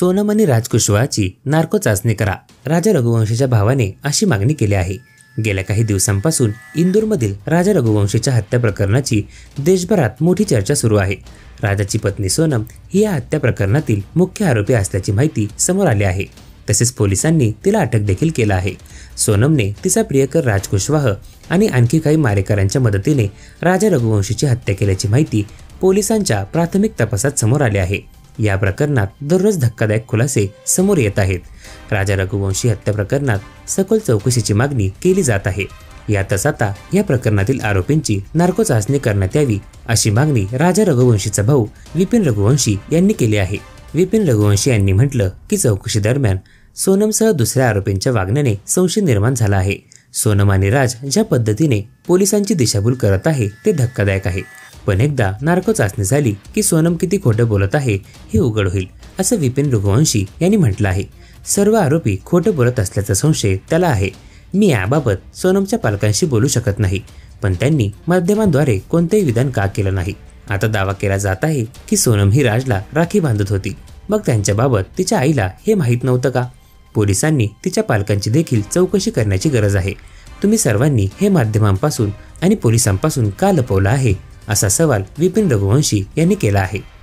सोनम आणि राज कुशवाहाची नार्को चाचणी करा, राजा रघुवंशीच्या भावाने अशी मागणी केली आहे। गेल्या काही दिवसांपासून इंदूरमधील राजा रघुवंशीच्या हत्या प्रकरणाची देशभरात मोठी चर्चा सुरू आहे। राजाची पत्नी सोनम ही या हत्या प्रकरणातील मुख्य आरोपी असल्याची माहिती समोर आली आहे। तसेच पोलिसांनी तिला अटक देखील केला आहे। सोनमने तिचा प्रियकर राज कुशवाह आणि आणखी काही मारेकऱ्यांच्या मदतीने राजा रघुवंशीची हत्या केल्याची माहिती पोलिसांच्या प्राथमिक तपासात समोर आली आहे। या प्रकरणात दररोज धक्कादायक खुलासे समोर येत आहेत। राजा रघुवंशी हत्या प्रकरणात सखोल चौकशीची मागणी केली जात आहे। यातच आता या प्रकरणातील आरोपींची नार्को चाचणी करण्यात यावी अशी मागणी राजा रघुवंशीचा भाऊ विपिन रघुवंशी यांनी केली आहे। विपिन रघुवंशी यांनी म्हटलं की चौकशी दरम्यान सोनमसह दुसऱ्या आरोपींच्या वागण्याने संशय निर्माण झाला आहे। सोनम आणि राज ज्या पद्धतीने पोलिसांची दिशाभूल करत आहे ते धक्कादायक आहे। पण एकदा नार्को चाचणी झाली की सोनम किती खोटं बोलत आहे हे उघड होईल, असं विपिन रघुवंशी यांनी म्हटलं आहे। सर्व आरोपी खोटं बोलत असल्याचा संशय त्याला आहे। मी याबाबत सोनमच्या पालकांशी बोलू शकत नाही, पण त्यांनी माध्यमांद्वारे कोणतेही विधान का केलं नाही। आता दावा केला जात आहे की सोनम ही राजला राखी बांधत होती, मग त्यांच्याबाबत तिच्या आईला हे माहीत नव्हतं का? पोलिसांनी तिच्या पालकांची देखील चौकशी करण्याची गरज आहे। तुम्ही सर्वांनी हे माध्यमांपासून आणि पोलिसांपासून का लपवलं आहे, असा सवाल विपिन रघुवंशी यांनी केला आहे।